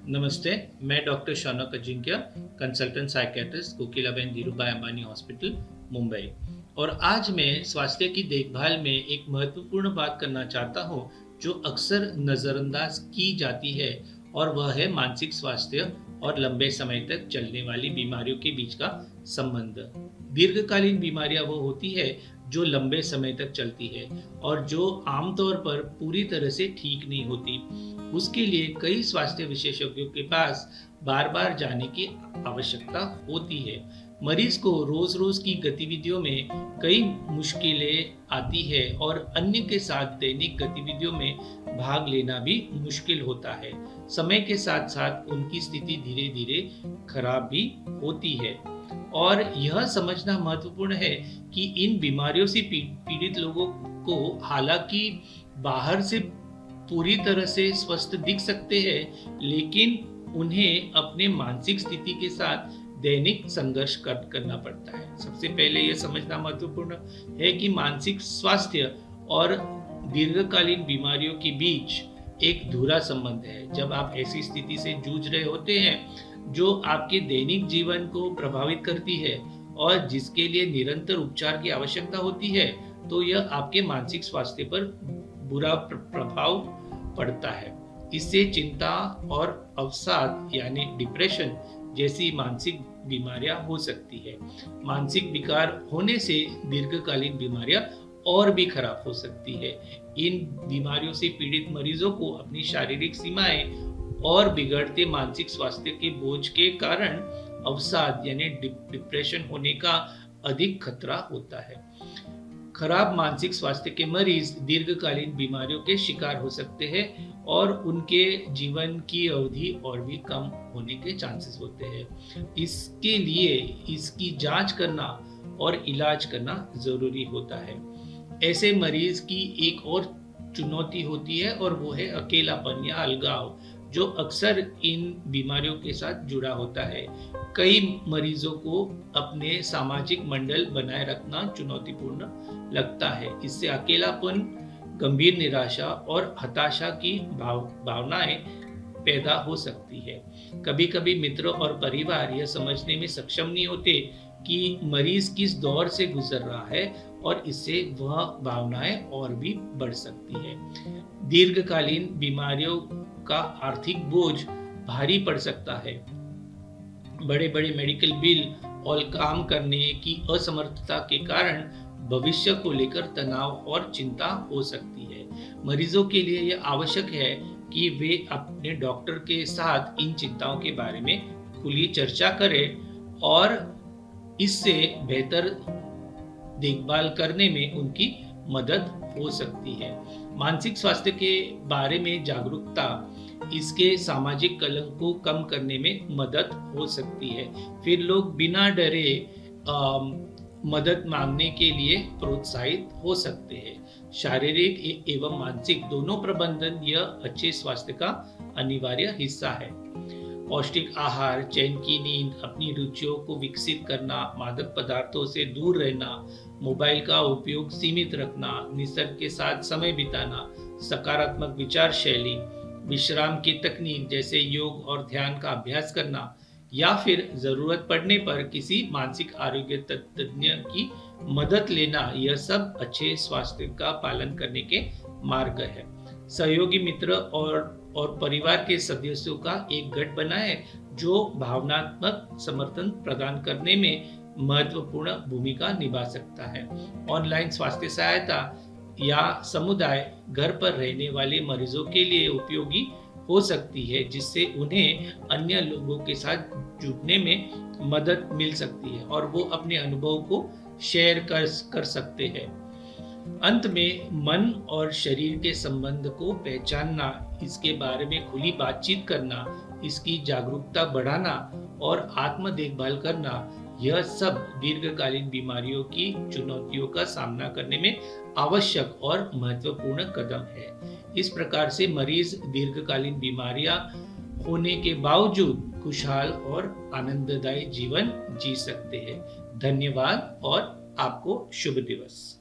नमस्ते, मैं doctor Shaunak Ajinkya, consultant psychiatrist, Kokilaben Dhirubhai Ambani hospital, Mumbai. और आज मैं स्वास्थ्य की देखभाल में एक महत्वपूर्ण बात करना चाहता हूँ, जो अक्सर नज़रअंदाज की जाती है, और वह है मानसिक स्वास्थ्य और लंबे समय तक चलने वाली बीमारियों के बीच का संबंध। दीर्घकालीन बीमारियां वो होती है जो लंबे समय तक चलती है और जो आमतौर पर पूरी तरह से ठीक नहीं होती। उसके लिए कई स्वास्थ्य विशेषज्ञों के पास बार बार जाने की आवश्यकता होती है। मरीज को रोज रोज की गतिविधियों में कई मुश्किलें आती है और अन्य के साथ दैनिक गतिविधियों में भाग लेना भी मुश्किल होता है। समय के साथ साथ उनकी स्थिति धीरे धीरे खराब भी होती है। और यह समझना महत्वपूर्ण है कि इन बीमारियों से पीड़ित लोगों को हालांकि बाहर से पूरी तरह से स्वस्थ दिख सकते हैं, लेकिन उन्हें अपने मानसिक स्थिति के साथ दैनिक संघर्ष करना पड़ता है। सबसे पहले यह समझना महत्वपूर्ण है कि मानसिक स्वास्थ्य और दीर्घकालीन बीमारियों के बीच एक धुरा संबंध है। जब आप ऐसी स्थिति से जूझ रहे होते हैं जो आपके दैनिक जीवन को प्रभावित करती है और जिसके लिए निरंतर उपचार की आवश्यकता होती है, तो यह आपके मानसिक स्वास्थ्य पर बुरा प्रभाव पड़ता है। इससे चिंता और अवसाद यानी डिप्रेशन जैसी मानसिक बीमारियां हो सकती है। मानसिक विकार होने से दीर्घकालीन बीमारियां और भी खराब हो सकती है। इन बीमारियों से पीड़ित मरीजों को अपनी शारीरिक सीमाएं और बिगड़ते मानसिक स्वास्थ्य के बोझ के कारण अवसाद यानी डिप्रेशन होने का अधिक खतरा होता है। खराब मानसिक स्वास्थ्य के मरीज दीर्घकालीन बीमारियों के शिकार हो सकते हैं और उनके जीवन की अवधि और भी कम होने के चांसेस होते हैं। इसके लिए इसकी जांच करना और इलाज करना जरूरी होता है। ऐसे मरीज की एक और चुनौती होती है और वो है अकेलापन या अलगाव, जो अक्सर इन बीमारियों के साथ जुड़ा होता है। कई मरीजों को अपने सामाजिक मंडल बनाए रखना चुनौतीपूर्ण लगता है। इससे अकेलापन, गंभीर निराशा और हताशा की भावनाएं पैदा हो सकती है। कभी कभी मित्र और परिवार यह समझने में सक्षम नहीं होते कि मरीज किस दौर से गुजर रहा है और इससे वह भावनाएं और भी बढ़ सकती है। दीर्घकालीन बीमारियों का आर्थिक बोझ भारी पड़ सकता है। बड़े बड़े मेडिकल बिल और काम करने की असमर्थता के कारण भविष्य को लेकर तनाव और चिंता हो सकती है। मरीजों के लिए यह आवश्यक है कि वे अपने डॉक्टर के साथ इन चिंताओं के बारे में खुली चर्चा करें और इससे बेहतर देखभाल करने में उनकी मदद हो सकती है। मानसिक स्वास्थ्य के बारे में जागरूकता इसके सामाजिक कलंक को कम करने में मदद हो सकती है। फिर लोग बिना डरे मदद मांगने के लिए प्रोत्साहित हो सकते हैं। शारीरिक एवं मानसिक दोनों प्रबंधन यह अच्छे स्वास्थ्य का अनिवार्य हिस्सा है। पौष्टिक आहार, चैन की नींद, अपनी रुचियों को विकसित करना, मादक पदार्थों से दूर रहना, मोबाइल का उपयोग सीमित रखना, निसर्ग के साथ समय बिताना, सकारात्मक विचार शैली, विश्राम की तकनीक जैसे योग और ध्यान का अभ्यास करना, या फिर जरूरत पड़ने पर किसी मानसिक आरोग्य तज्ञ की मदद लेना, यह सब अच्छे स्वास्थ्य का पालन करने के मार्ग है। सहयोगी मित्र और परिवार के सदस्यों का एक गठ बनाएं जो भावनात्मक समर्थन प्रदान करने में महत्वपूर्ण भूमिका निभा सकता है। ऑनलाइन स्वास्थ्य सहायता या समुदाय घर पर रहने वाले मरीजों के लिए उपयोगी हो सकती है, जिससे उन्हें अन्य लोगों के साथ जुड़ने में मदद मिल सकती है और वो अपने अनुभव को शेयर कर सकते हैं। अंत में मन और शरीर के संबंध को पहचानना, इसके बारे में खुली बातचीत करना, इसकी जागरूकता बढ़ाना और आत्म देखभाल करना, यह सब दीर्घकालीन बीमारियों की चुनौतियों का सामना करने में आवश्यक और महत्वपूर्ण कदम है। इस प्रकार से मरीज दीर्घकालीन बीमारियां होने के बावजूद खुशहाल और आनंददायी जीवन जी सकते हैं। धन्यवाद और आपको शुभ दिवस।